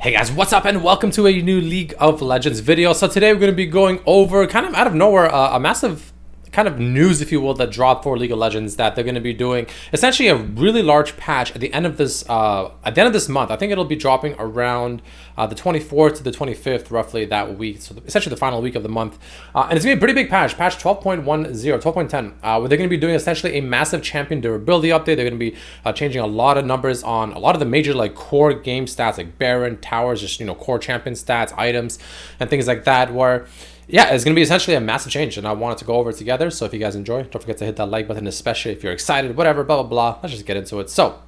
Hey guys, what's up and welcome to a new League of Legends video. So today we're going to be going over, kind of out of nowhere, a massive kind of news, if you will, that dropped for League of Legends, that they're going to be doing essentially a really large patch at the end of this month. I think it'll be dropping around the 24th to the 25th, roughly that week. So essentially the final week of the month. And it's going to be a pretty big patch 12.10, 12.10, where they're going to be doing essentially a massive champion durability update. They're going to be changing a lot of numbers on a lot of the major like core game stats like Baron, Towers, just, core champion stats, items, and things like that, where yeah, it's going to be essentially a massive change, and I wanted to go over it together. So if you guys enjoy, don't forget to hit that like button, especially if you're excited, whatever, blah, blah, blah. Let's just get into it. So,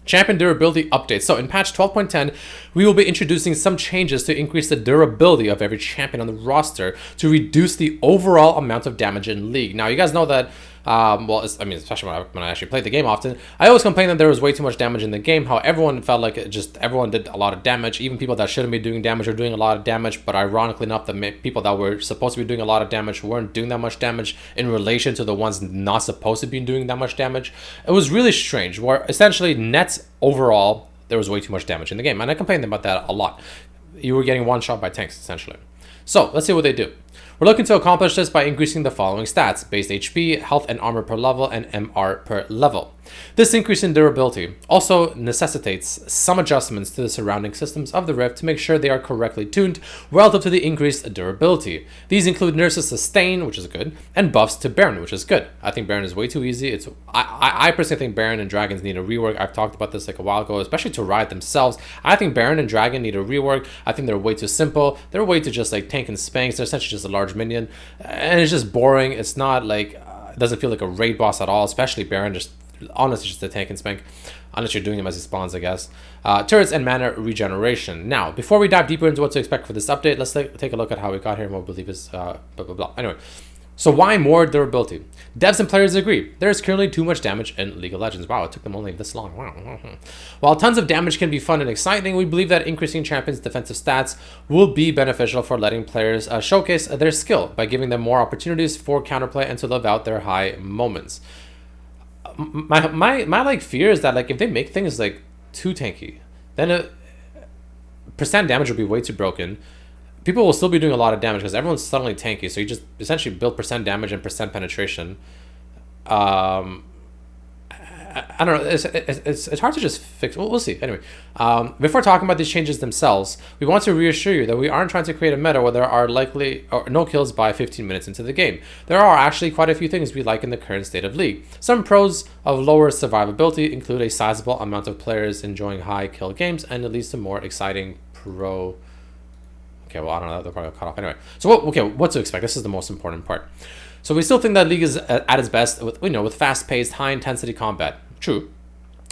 champion durability update. So in patch 12.10, we will be introducing some changes to increase the durability of every champion on the roster to reduce the overall amount of damage in League. Now, you guys know that, especially when I actually played the game often, I always complained that there was way too much damage in the game, how everyone felt like everyone did a lot of damage. Even people that shouldn't be doing damage are doing a lot of damage, but ironically enough, the people that were supposed to be doing a lot of damage weren't doing that much damage in relation to the ones not supposed to be doing that much damage. It was really strange, where essentially nets overall, there was way too much damage in the game, and I complained about that a lot. You were getting one shot by tanks, essentially. So let's see what they do. We're looking to accomplish this by increasing the following stats: base HP, health and armor per level, and MR per level. This increase in durability also necessitates some adjustments to the surrounding systems of the Rift to make sure they are correctly tuned relative to the increased durability. These include Nurse's Sustain, which is good, and buffs to Baron, which is good. I think Baron is way too easy. I personally think Baron and Dragons need a rework. I've talked about this like a while ago, especially to Riot themselves. I think Baron and Dragon need a rework. I think they're way too simple. They're way too just like tank and spanks. They're essentially just a large minion, and it's just boring. It's not like, it doesn't feel like a raid boss at all, especially Baron, just honestly just a tank and spank, unless you're doing him as he spawns, I guess. Turrets and mana regeneration. Now, before we dive deeper into what to expect for this update, let's take a look at how we got here and what we believe is blah, blah, blah. Anyway, so why more durability? Devs and players agree. There is currently too much damage in League of Legends. Wow, it took them only this long. Wow. While tons of damage can be fun and exciting, we believe that increasing champions' defensive stats will be beneficial for letting players showcase their skill by giving them more opportunities for counterplay and to live out their high moments. My like fear is that like if they make things like too tanky, then percent damage will be way too broken. People will still be doing a lot of damage because everyone's suddenly tanky, so you just essentially build percent damage and percent penetration. I don't know, it's hard to just fix. We'll see. Anyway, before talking about these changes themselves, we want to reassure you that we aren't trying to create a meta where there are likely or no kills by 15 minutes into the game. There are actually quite a few things we like in the current state of League. Some pros of lower survivability include a sizable amount of players enjoying high kill games, and it leads to more exciting pro. Okay, well, I don't know, the part got cut off. Anyway, so what to expect? This is the most important part. So we still think that League is at its best with fast-paced, high-intensity combat. True.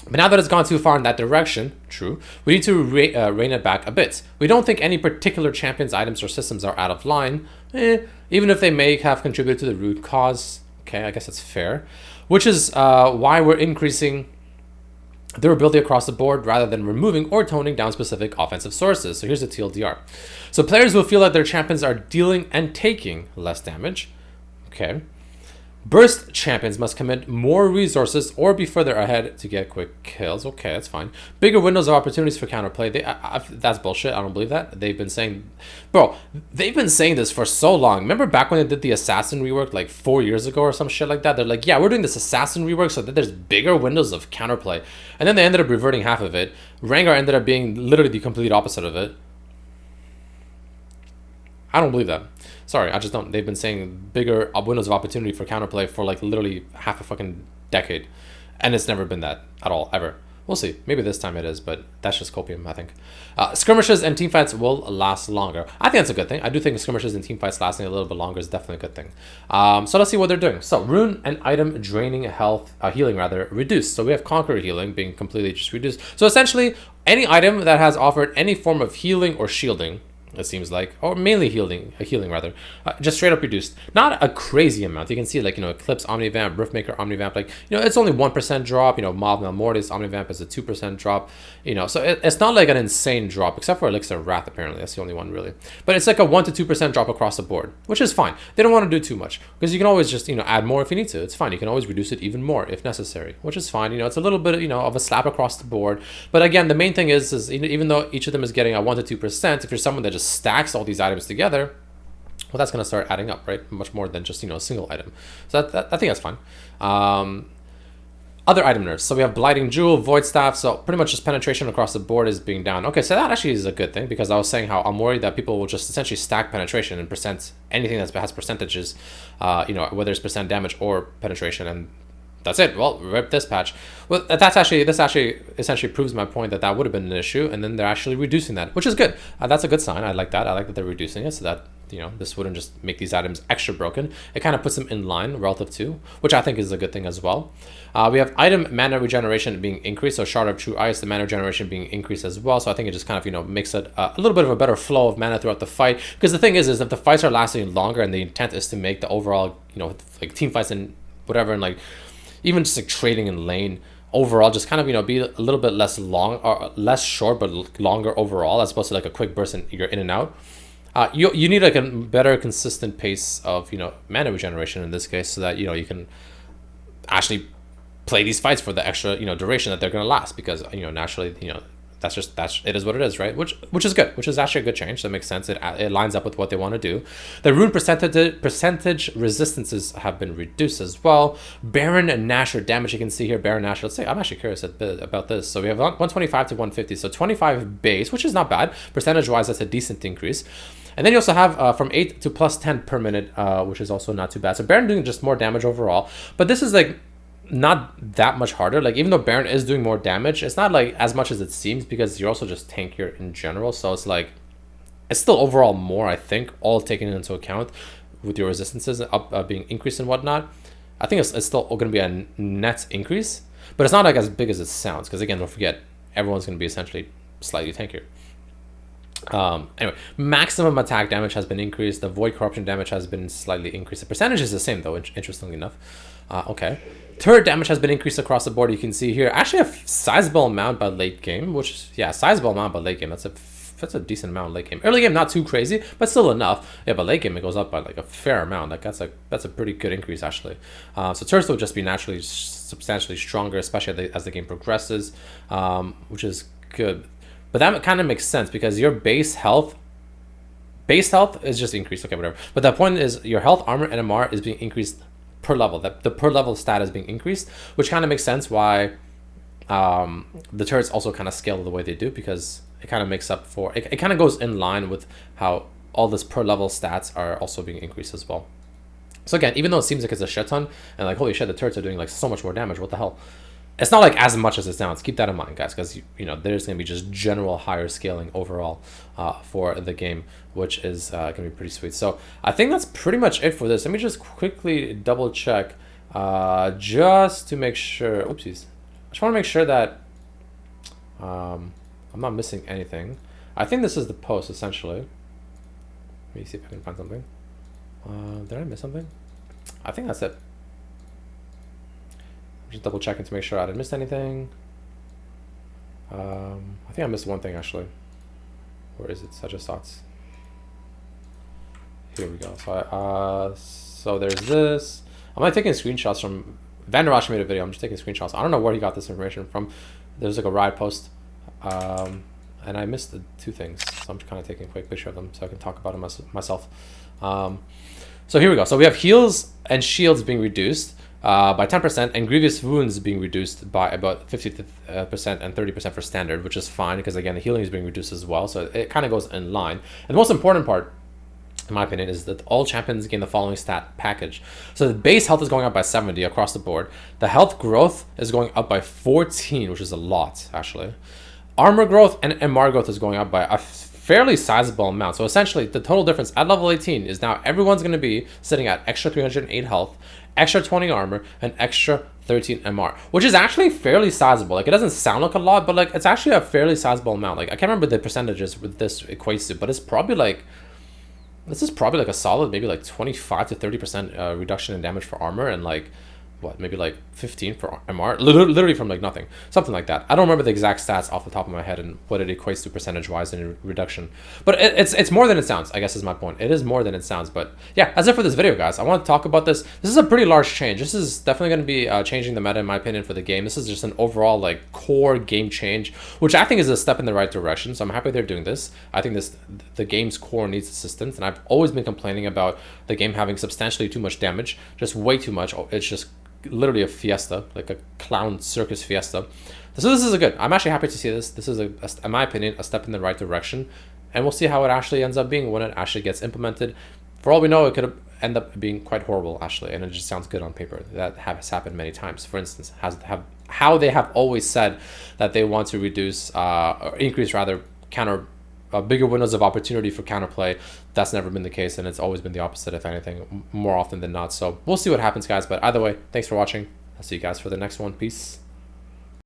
But now that it's gone too far in that direction, true, we need to rein it back a bit. We don't think any particular champion's items or systems are out of line, even if they may have contributed to the root cause. Okay, I guess that's fair. Which is why we're increasing durability across the board rather than removing or toning down specific offensive sources. So here's the TLDR. So players will feel that their champions are dealing and taking less damage. Okay. Burst champions must commit more resources or be further ahead to get quick kills. Okay, that's fine. Bigger windows of opportunities for counterplay. That's bullshit. I don't believe that. They've been saying this for so long. Remember back when they did the Assassin rework like 4 years ago or some shit like that? They're like, yeah, we're doing this Assassin rework so that there's bigger windows of counterplay. And then they ended up reverting half of it. Rengar ended up being literally the complete opposite of it. I don't believe that. Sorry, I just don't. They've been saying bigger windows of opportunity for counterplay for like literally half a fucking decade. And it's never been that at all, ever. We'll see. Maybe this time it is, but that's just copium, I think. Skirmishes and teamfights will last longer. I think that's a good thing. I do think skirmishes and teamfights lasting a little bit longer is definitely a good thing. So let's see what they're doing. So rune and item draining healing reduced. So we have Conqueror healing being completely just reduced. So essentially, any item that has offered any form of healing or shielding, it seems like, or mainly healing rather, just straight up reduced. Not a crazy amount. You can see like, Eclipse Omnivamp, Riftmaker Omnivamp, like, it's only 1% drop. Mob Malmortis Omnivamp is a 2% drop. So it's not like an insane drop, except for Elixir Wrath apparently. That's the only one really. But it's like a 1 to 2% drop across the board, which is fine. They don't want to do too much because you can always just add more if you need to. It's fine. You can always reduce it even more if necessary, which is fine. It's a little bit of a slap across the board. But again, the main thing is even though each of them is getting a 1 to 2%, if you're someone that just stacks all these items together, well, that's going to start adding up, right? Much more than just a single item. So I think that's fine. Other item nerfs. So we have Blighting Jewel, Void Staff. So pretty much just penetration across the board is being down. Okay, so that actually is a good thing, because I was saying how I'm worried that people will just essentially stack penetration and percent anything that has percentages, whether it's percent damage or penetration, and that's it. Well, rip this patch. Well, this actually essentially proves my point that would have been an issue, and then they're actually reducing that, which is good. That's a good sign. I like that. I like that they're reducing it so that this wouldn't just make these items extra broken. It kind of puts them in line relative to, which I think is a good thing as well. We have item mana regeneration being increased. So Shard of True Ice, the mana regeneration being increased as well. So I think it just kind of makes it a little bit of a better flow of mana throughout the fight. Because the thing is if the fights are lasting longer and the intent is to make the overall like team fights and whatever, and like even just like trading in lane overall just kind of be a little bit less long or less short but longer overall, as opposed to like a quick burst and you're in and out. You need like a better consistent pace of mana regeneration in this case, so that you can actually play these fights for the extra duration that they're going to last, because naturally it is what it is, right? Which is good, which is actually a good change. That makes sense. It lines up with what they want to do. The rune percentage resistances have been reduced as well. Baron and Nashor damage, you can see here, Baron Nashor. Let's say I'm actually curious about this. So we have 125 to 150, so 25 base, which is not bad percentage wise. That's a decent increase. And then you also have from 8 to plus 10 per minute, which is also not too bad. So Baron doing just more damage overall, but this is like not that much harder. Like even though Baron is doing more damage, it's not like as much as it seems, because you're also just tankier in general. So it's like it's still overall more, I think, all taken into account with your resistances up being increased and whatnot. I think it's still going to be a net increase, but it's not like as big as it sounds, because again, don't forget, everyone's going to be essentially slightly tankier. Anyway, maximum attack damage has been increased. The Void Corruption damage has been slightly increased. The percentage is the same though, interestingly enough. Okay, turret damage has been increased across the board. You can see here actually a sizable amount by late game, which sizable amount by late game. That's a decent amount late game. Early game not too crazy, but still enough. Yeah, but late game it goes up by like a fair amount. Like that's a pretty good increase actually. So turrets will just be naturally substantially stronger, especially as the game progresses, which is good. But that kind of makes sense, because your base health is just increased. Okay, whatever. But the point is your health, armor, and MR is being increased per level. That the per level stat is being increased, which kind of makes sense why the turrets also kind of scale the way they do, because it kind of makes up for it. It kind of goes in line with how all this per level stats are also being increased as well. So again, even though it seems like it's a shit ton, and like holy shit, the turrets are doing like so much more damage. What the hell? It's not like as much as it sounds. Keep that in mind, guys, because there's going to be just general higher scaling overall for the game, which is going to be pretty sweet. So I think that's pretty much it for this. Let me just quickly double check just to make sure. Oopsies. I just want to make sure that I'm not missing anything. I think this is the post essentially. Let me see if I can find something. Did I miss something? I think that's it. Just double checking to make sure I didn't miss anything. I think I missed one thing actually. Where is it? Such as thoughts. Here we go. So there's this. I'm like taking screenshots from Vanderosh made a video. I'm just taking screenshots. I don't know where he got this information from. There's like a ride post, and I missed the two things. So I'm kind of taking a quick picture of them so I can talk about them myself. So here we go. So we have heals and shields being reduced by 10%, and grievous wounds being reduced by about 50% and 30% for standard, which is fine, because again the healing is being reduced as well, so it kind of goes in line. And the most important part, in my opinion, is that all champions gain the following stat package. So the base health is going up by 70 across the board. The health growth is going up by 14, which is a lot actually. Armor growth and MR growth is going up by a fairly sizable amount. So essentially the total difference at level 18 is now everyone's going to be sitting at extra 308 health, extra 20 armor, and extra 13 MR, which is actually fairly sizable. Like, it doesn't sound like a lot, but like it's actually a fairly sizable amount. Like, I can't remember the percentages with this equates to, but it's probably like, this is probably like a solid maybe like 25 to 30% reduction in damage for armor, and like what, maybe like 15 for MR, literally from like nothing, something like that. I don't remember the exact stats off the top of my head and what it equates to percentage wise in reduction, but it's more than it sounds, I guess is my point. It is more than it sounds. But yeah, as it for this video, guys, I want to talk about this. This is a pretty large change. This is definitely going to be changing the meta, in my opinion, for the game. This is just an overall like core game change, which I think is a step in the right direction. So I'm happy they're doing this. I think the game's core needs assistance, and I've always been complaining about the game having substantially too much damage, just way too much. It's just literally a fiesta, like a clown circus fiesta. So this is a good. I'm actually happy to see this. This is in my opinion, a step in the right direction, and we'll see how it actually ends up being when it actually gets implemented. For all we know, it could end up being quite horrible actually, and it just sounds good on paper. That has happened many times. For instance, how they have always said that they want to reduce or increase rather counter bigger windows of opportunity for counterplay. That's never been the case, and it's always been the opposite, if anything, more often than not. So we'll see what happens, guys. But either way, thanks for watching. I'll see you guys for the next one. Peace.